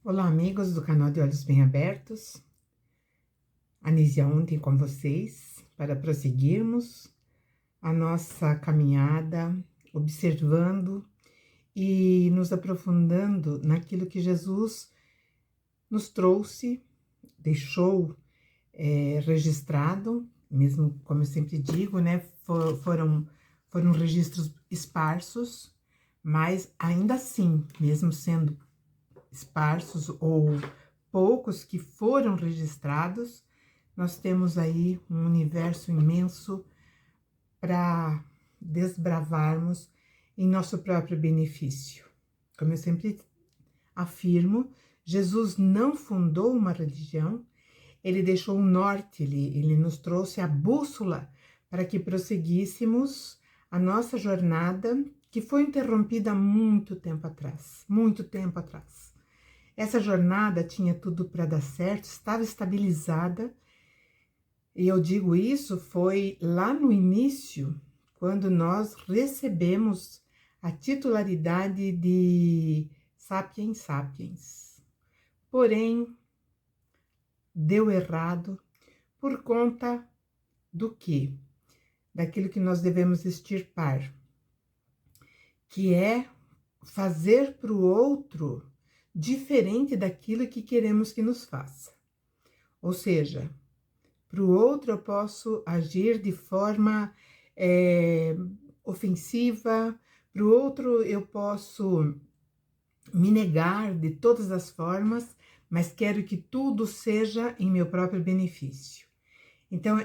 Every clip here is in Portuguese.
Olá, amigos do canal de Olhos Bem Abertos. Anísia ontem com vocês para prosseguirmos a nossa caminhada, observando e nos aprofundando naquilo que Jesus nos trouxe, deixou registrado, mesmo como eu sempre digo, né? Foram registros esparsos, mas ainda assim, mesmo sendo esparsos ou poucos que foram registrados, nós temos aí um universo imenso para desbravarmos em nosso próprio benefício. Como eu sempre afirmo, Jesus não fundou uma religião, ele deixou o norte, ele nos trouxe a bússola para que prosseguíssemos a nossa jornada, que foi interrompida há muito tempo atrás, muito tempo atrás. Essa jornada tinha tudo para dar certo, estava estabilizada, e eu digo isso foi lá no início, quando nós recebemos a titularidade de Sapiens Sapiens. Porém, deu errado por conta do quê? Daquilo que nós devemos extirpar, que é fazer para o outro diferente daquilo que queremos que nos faça. Ou seja, para o outro eu posso agir de forma ofensiva, para o outro eu posso me negar de todas as formas, mas quero que tudo seja em meu próprio benefício. Então,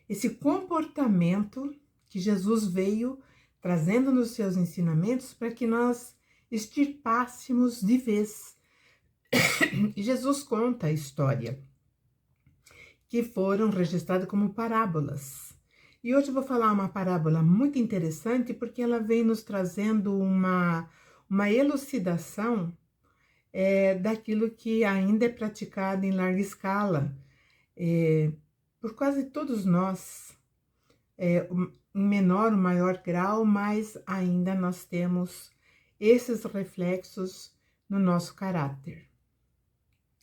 esse comportamento que Jesus veio trazendo nos seus ensinamentos para que nós extirpássemos de vez. E Jesus conta a história, que foram registradas como parábolas. E hoje eu vou falar uma parábola muito interessante, porque ela vem nos trazendo uma elucidação daquilo que ainda é praticado em larga escala, por quase todos nós, em menor ou maior grau, mas ainda nós temos esses reflexos no nosso caráter.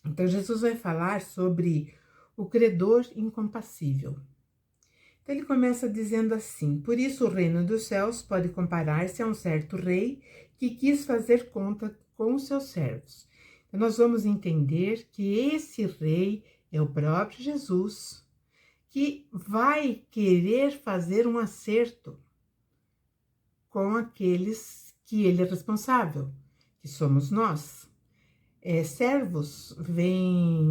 Então, Jesus vai falar sobre o credor incompassível. Então, ele começa dizendo assim: por isso o reino dos céus pode comparar-se a um certo rei que quis fazer conta com os seus servos. Então, nós vamos entender que esse rei é o próprio Jesus, que vai querer fazer um acerto com aqueles que ele é responsável, que somos nós. Servos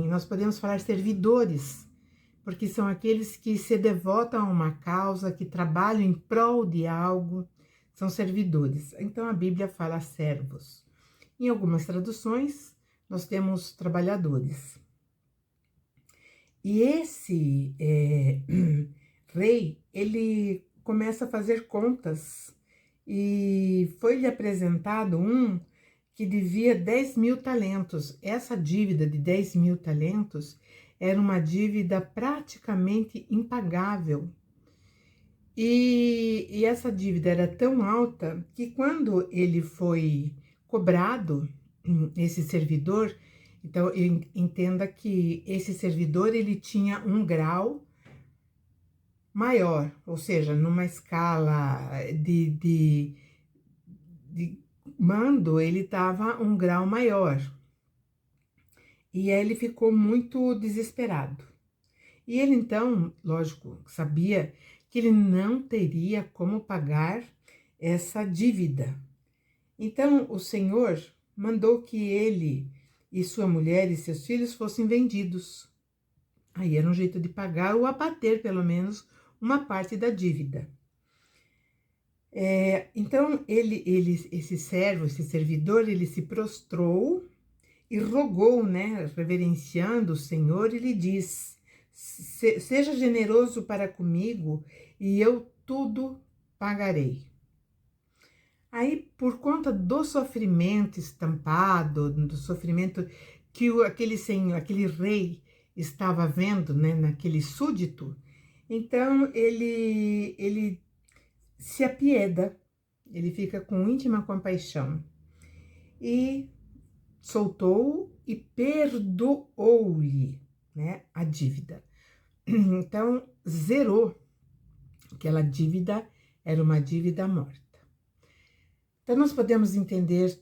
nós podemos falar servidores, porque são aqueles que se devotam a uma causa, que trabalham em prol de algo, são servidores. Então a Bíblia fala servos. Em algumas traduções, nós temos trabalhadores. E esse rei, ele começa a fazer contas, e foi-lhe apresentado um que devia 10.000 talentos. Essa dívida de 10.000 talentos era uma dívida praticamente impagável. E essa dívida era tão alta que quando ele foi cobrado, esse servidor, então entenda que esse servidor ele tinha um grau maior, ou seja, numa escala de mando, ele estava um grau maior. E aí ele ficou muito desesperado. E ele então, lógico, sabia que ele não teria como pagar essa dívida. Então o Senhor mandou que ele e sua mulher e seus filhos fossem vendidos. Aí era um jeito de pagar ou abater pelo menos uma parte da dívida. Então esse servo, esse servidor, ele se prostrou e rogou, né, reverenciando o Senhor, e lhe diz: seja generoso para comigo e eu tudo pagarei. Aí, por conta do sofrimento estampado, do sofrimento que aquele rei estava vendo, né, naquele súdito, então ele se apieda, ele fica com íntima compaixão e soltou e perdoou-lhe, né, a dívida. Então, zerou. Aquela dívida era uma dívida morta. Então, nós podemos entender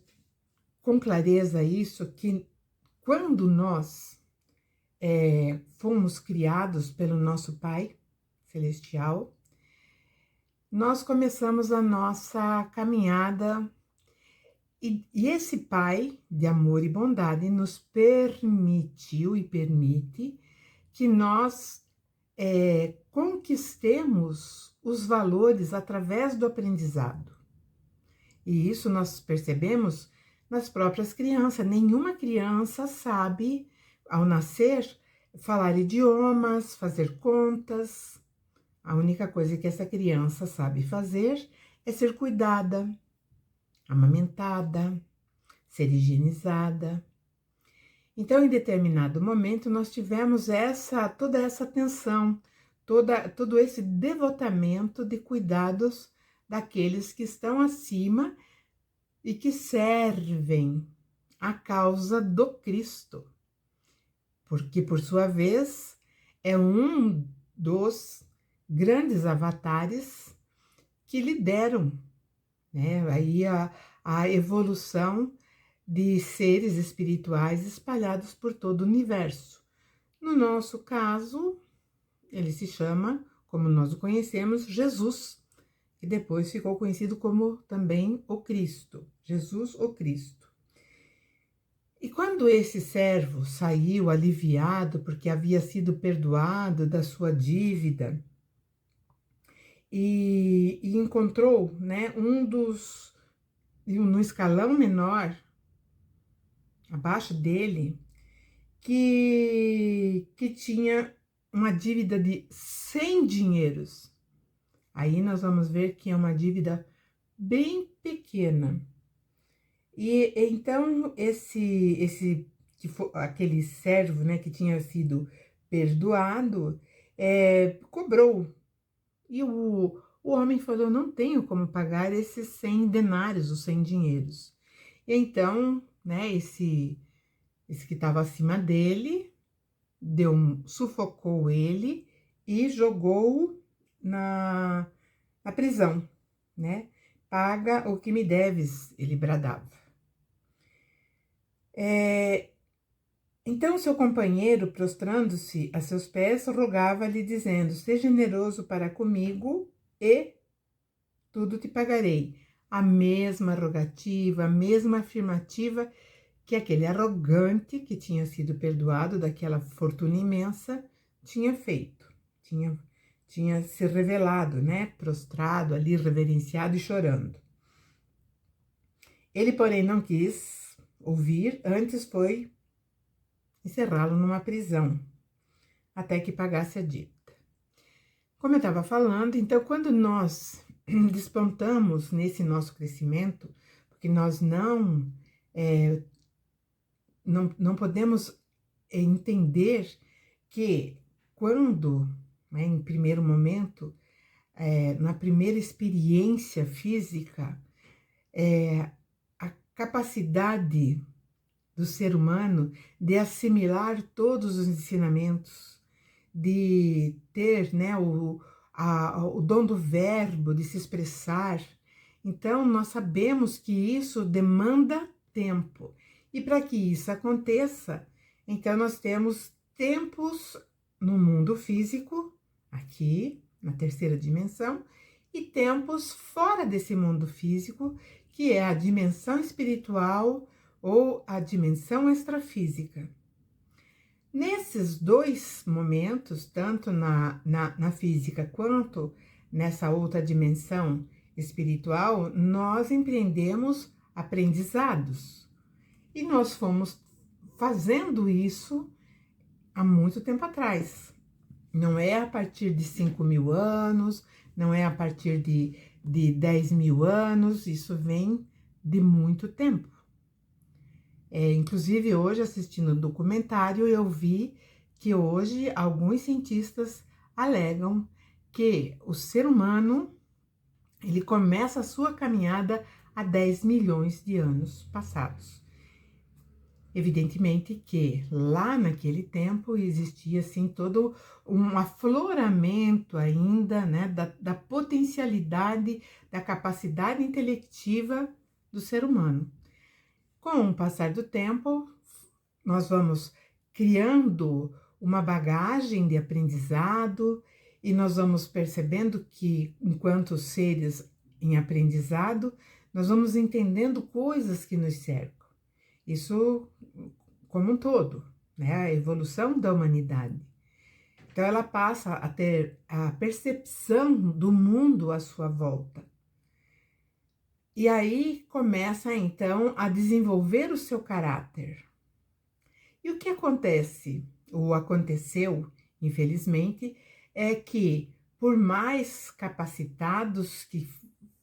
com clareza isso, que quando nós fomos criados pelo nosso Pai Celestial, nós começamos a nossa caminhada e esse Pai de amor e bondade nos permitiu e permite que nós conquistemos os valores através do aprendizado. E isso nós percebemos nas próprias crianças. Nenhuma criança sabe, ao nascer, falar idiomas, fazer contas. A única coisa que essa criança sabe fazer é ser cuidada, amamentada, ser higienizada. Então, em determinado momento, nós tivemos toda essa atenção, todo esse devotamento de cuidados daqueles que estão acima e que servem a causa do Cristo, porque, por sua vez, é um dos grandes avatares que lideram, né, aí a evolução de seres espirituais espalhados por todo o universo. No nosso caso, ele se chama, como nós o conhecemos, Jesus, que depois ficou conhecido como também o Cristo, Jesus o Cristo. E quando esse servo saiu aliviado porque havia sido perdoado da sua dívida e encontrou, né, no escalão menor, abaixo dele, que tinha uma dívida de 100 dinheiros. Aí nós vamos ver que é uma dívida bem pequena. E então aquele servo, né, que tinha sido perdoado, cobrou. E o homem falou: não tenho como pagar esses 100 denários, os 100 dinheiros. E então, né, esse que estava acima dele sufocou ele e jogou na prisão, né? Paga o que me deves, ele bradava. Então seu companheiro, prostrando-se a seus pés, rogava-lhe, dizendo: seja generoso para comigo e tudo te pagarei. A mesma rogativa, a mesma afirmativa que aquele arrogante que tinha sido perdoado daquela fortuna imensa tinha feito, tinha se revelado, né, prostrado ali, reverenciado e chorando. Ele, porém, não quis ouvir, antes foi encerrá-lo numa prisão, até que pagasse a dívida. Como eu estava falando, então, quando nós despontamos nesse nosso crescimento, porque nós não podemos entender que quando, né, em primeiro momento, na primeira experiência física, a capacidade do ser humano de assimilar todos os ensinamentos, de ter, né, o dom do verbo, de se expressar. Então, nós sabemos que isso demanda tempo. E para que isso aconteça, então nós temos tempos no mundo físico, aqui, na terceira dimensão, e tempos fora desse mundo físico, que é a dimensão espiritual ou a dimensão extrafísica. Nesses dois momentos, tanto na física quanto nessa outra dimensão espiritual, nós empreendemos aprendizados. E nós fomos fazendo isso há muito tempo atrás. Não é a partir de 5.000 anos, não é a partir de 10.000 anos, isso vem de muito tempo. Inclusive, hoje, assistindo o documentário, eu vi que hoje alguns cientistas alegam que o ser humano, ele começa a sua caminhada há 10 milhões de anos passados. Evidentemente que lá naquele tempo existia assim todo um afloramento ainda, né, da potencialidade, da capacidade intelectiva do ser humano. Com o passar do tempo, nós vamos criando uma bagagem de aprendizado e nós vamos percebendo que, enquanto seres em aprendizado, nós vamos entendendo coisas que nos cercam. Isso como um todo, né? A evolução da humanidade. Então, ela passa a ter a percepção do mundo à sua volta. E aí começa, então, a desenvolver o seu caráter. E o que acontece, ou aconteceu, infelizmente, é que, por mais capacitados que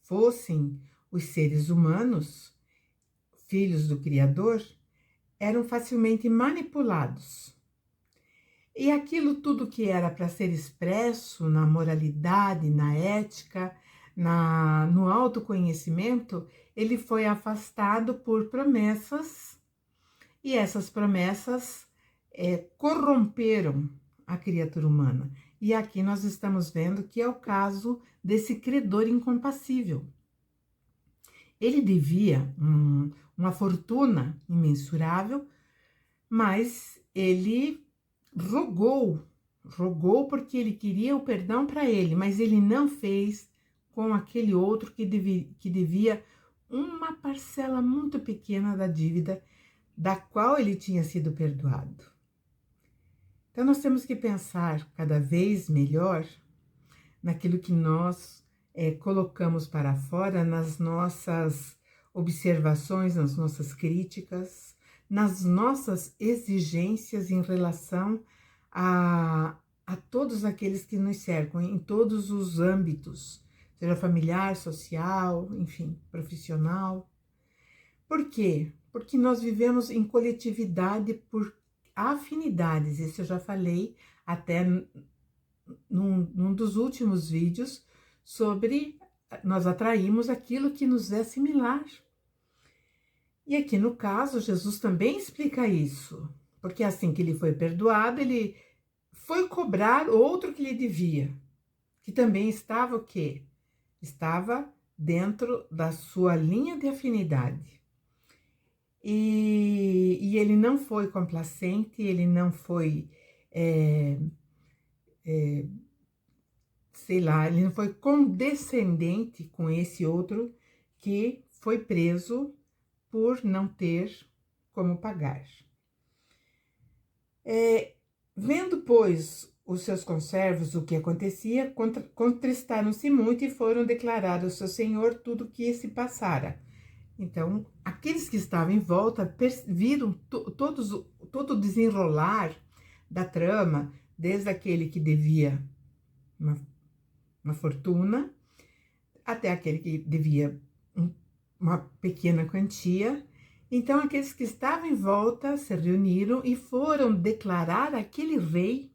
fossem os seres humanos, filhos do Criador, eram facilmente manipulados. E aquilo tudo que era para ser expresso na moralidade, na ética, no autoconhecimento, ele foi afastado por promessas, e essas promessas corromperam a criatura humana. E aqui nós estamos vendo que é o caso desse credor incompassível. Ele devia uma fortuna imensurável, mas ele rogou porque ele queria o perdão para ele, mas ele não fez com aquele outro que devia uma parcela muito pequena da dívida da qual ele tinha sido perdoado. Então nós temos que pensar cada vez melhor naquilo que nós colocamos para fora, nas nossas observações, nas nossas críticas, nas nossas exigências em relação a todos aqueles que nos cercam, em todos os âmbitos, seja familiar, social, enfim, profissional. Por quê? Porque nós vivemos em coletividade por afinidades, isso eu já falei até num dos últimos vídeos, sobre nós atraímos aquilo que nos é similar. E aqui no caso, Jesus também explica isso, porque assim que ele foi perdoado, ele foi cobrar outro que lhe devia, que também estava o quê? Estava dentro da sua linha de afinidade. E ele não foi complacente, ele não foi, sei lá, ele não foi condescendente com esse outro que foi preso por não ter como pagar. Vendo, pois, os seus conservos o que acontecia, contristaram-se muito e foram declarar ao seu senhor tudo o que se passara. Então, aqueles que estavam em volta viram todo o desenrolar da trama, desde aquele que devia uma fortuna, até aquele que devia uma pequena quantia. Então, aqueles que estavam em volta se reuniram e foram declarar àquele rei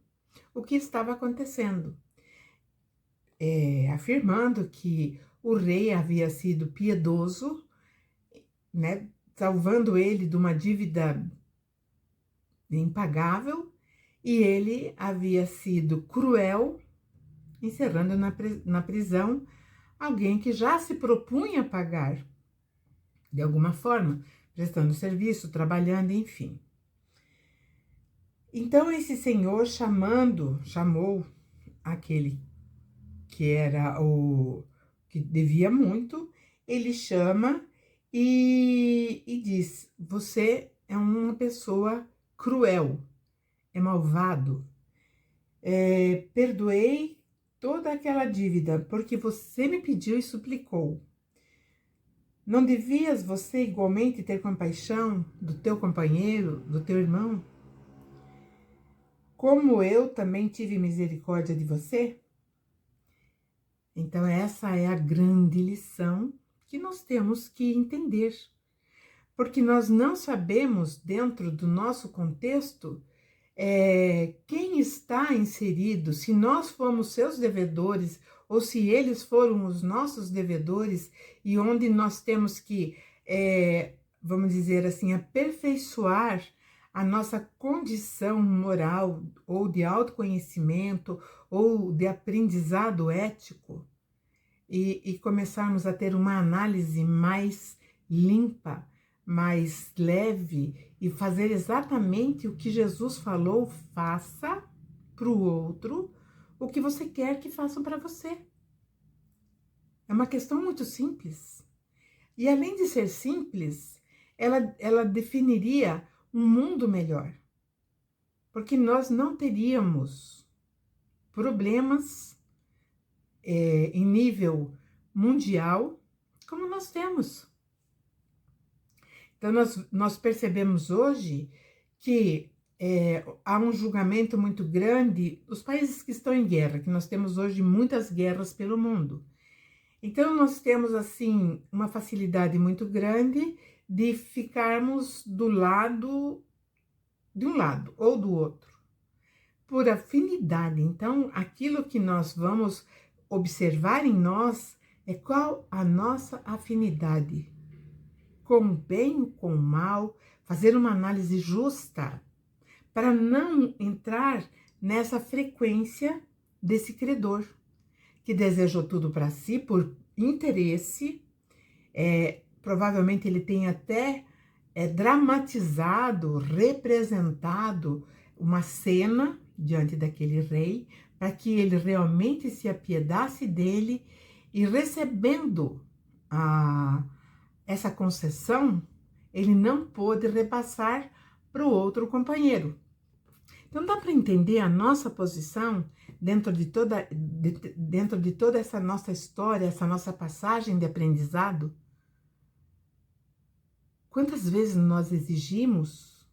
o que estava acontecendo, afirmando que o rei havia sido piedoso, né, salvando ele de uma dívida impagável, e ele havia sido cruel, encerrando na prisão alguém que já se propunha a pagar, de alguma forma, prestando serviço, trabalhando, enfim. Então esse senhor chamou aquele que era o que devia muito, ele chama e diz: você é uma pessoa cruel, é malvado, perdoei toda aquela dívida porque você me pediu e suplicou. Não devias você igualmente ter compaixão do teu companheiro, do teu irmão? Como eu também tive misericórdia de você? Então essa é a grande lição que nós temos que entender, porque nós não sabemos, dentro do nosso contexto, quem está inserido, se nós fomos seus devedores ou se eles foram os nossos devedores, e onde nós temos que vamos dizer assim, aperfeiçoar a nossa condição moral, ou de autoconhecimento, ou de aprendizado ético, e começarmos a ter uma análise mais limpa, mais leve, e fazer exatamente o que Jesus falou: faça para o outro o que você quer que façam para você. É uma questão muito simples. E além de ser simples, ela definiria um mundo melhor. Porque nós não teríamos problemas em nível mundial como nós temos. Então, nós percebemos hoje que há um julgamento muito grande, os países que estão em guerra, que nós temos hoje muitas guerras pelo mundo. Então, nós temos, assim, uma facilidade muito grande de ficarmos do lado, de um lado ou do outro, por afinidade. Então, aquilo que nós vamos observar em nós é qual a nossa afinidade, com o bem ou com o mal, fazer uma análise justa, para não entrar nessa frequência desse credor, que desejou tudo para si por interesse, provavelmente ele tem até dramatizado, representado uma cena diante daquele rei, para que ele realmente se apiedasse dele, e recebendo essa concessão, ele não pôde repassar para o outro companheiro. Então dá para entender a nossa posição dentro de toda essa nossa história, essa nossa passagem de aprendizado? Quantas vezes nós exigimos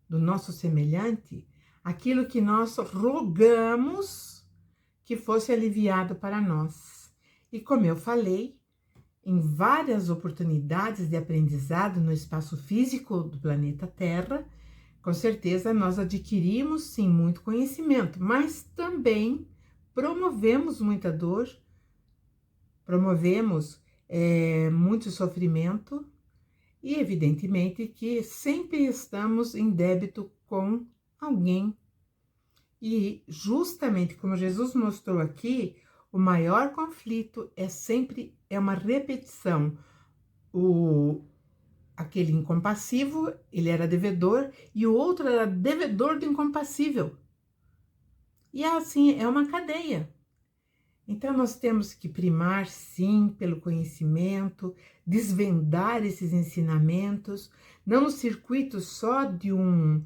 do nosso semelhante aquilo que nós rogamos que fosse aliviado para nós? E como eu falei, em várias oportunidades de aprendizado no espaço físico do planeta Terra, com certeza nós adquirimos sim muito conhecimento, mas também promovemos muita dor, promovemos muito sofrimento, e evidentemente que sempre estamos em débito com alguém. E justamente como Jesus mostrou aqui, o maior conflito sempre uma repetição. Aquele incompassivo, ele era devedor, e o outro era devedor do incompassível. E assim, é uma cadeia. Então, nós temos que primar, sim, pelo conhecimento, desvendar esses ensinamentos, não no circuito só de um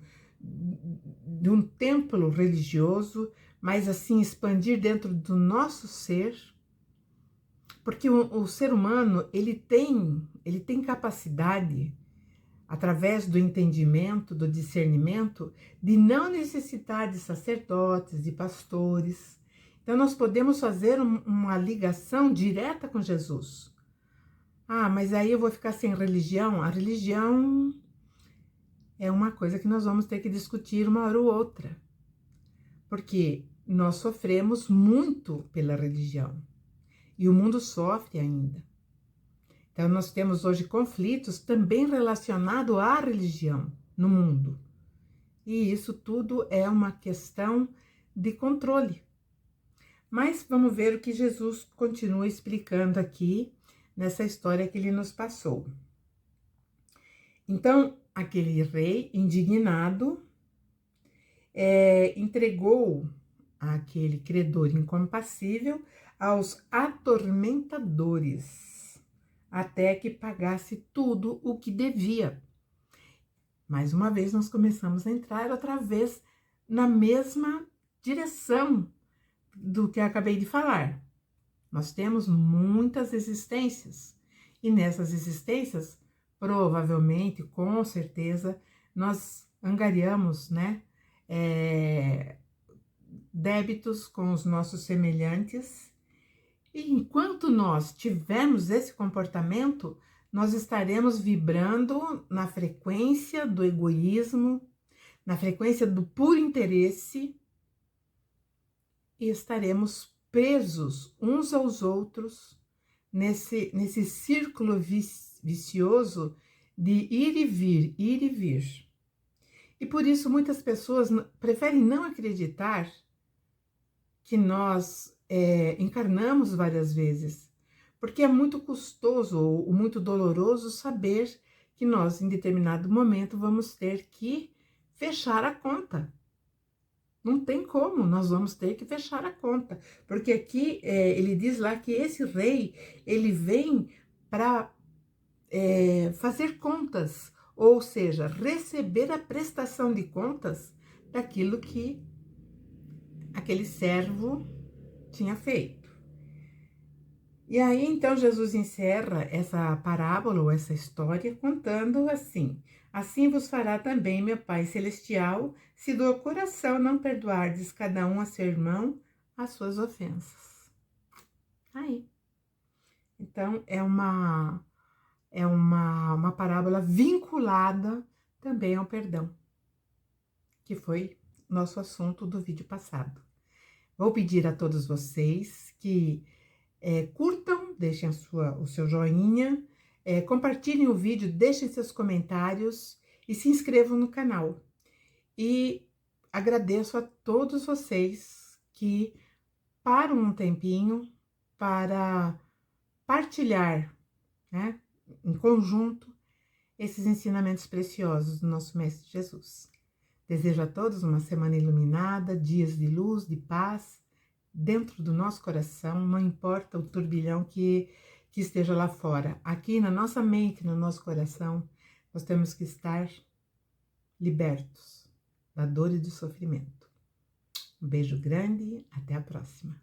templo religioso, mas assim, expandir dentro do nosso ser, porque o ser humano, ele tem capacidade, através do entendimento, do discernimento, de não necessitar de sacerdotes, de pastores. Então, nós podemos fazer uma ligação direta com Jesus. Ah, mas aí eu vou ficar sem religião? A religião é uma coisa que nós vamos ter que discutir uma hora ou outra. Porque nós sofremos muito pela religião. E o mundo sofre ainda. Então, nós temos hoje conflitos também relacionados à religião no mundo. E isso tudo é uma questão de controle. Mas vamos ver o que Jesus continua explicando aqui nessa história que ele nos passou. Então, aquele rei, indignado, entregou aquele credor incompassível aos atormentadores, até que pagasse tudo o que devia. Mais uma vez, nós começamos a entrar outra vez na mesma direção do que eu acabei de falar. Nós temos muitas existências, e nessas existências, provavelmente, com certeza, nós angariamos, débitos com os nossos semelhantes. E enquanto nós tivermos esse comportamento, nós estaremos vibrando na frequência do egoísmo, na frequência do puro interesse, e estaremos presos uns aos outros nesse círculo vicioso de ir e vir, ir e vir. E por isso muitas pessoas preferem não acreditar que nós encarnamos várias vezes, porque é muito custoso ou muito doloroso saber que nós, em determinado momento, vamos ter que fechar a conta. Não tem como, nós vamos ter que fechar a conta, porque aqui ele diz lá que esse rei, ele vem para fazer contas, ou seja, receber a prestação de contas daquilo que aquele servo tinha feito. E aí, então, Jesus encerra essa parábola ou essa história contando assim: assim vos fará também meu Pai Celestial, se do coração não perdoardes cada um a seu irmão as suas ofensas. Aí. Então, uma parábola vinculada também ao perdão, que foi nosso assunto do vídeo passado. Vou pedir a todos vocês que curtam, deixem o seu joinha, compartilhem o vídeo, deixem seus comentários e se inscrevam no canal. E agradeço a todos vocês que param um tempinho para partilhar, né, em conjunto, esses ensinamentos preciosos do nosso Mestre Jesus. Desejo a todos uma semana iluminada, dias de luz, de paz, dentro do nosso coração, não importa o turbilhão que esteja lá fora. Aqui na nossa mente, no nosso coração, nós temos que estar libertos da dor e do sofrimento. Um beijo grande, até a próxima.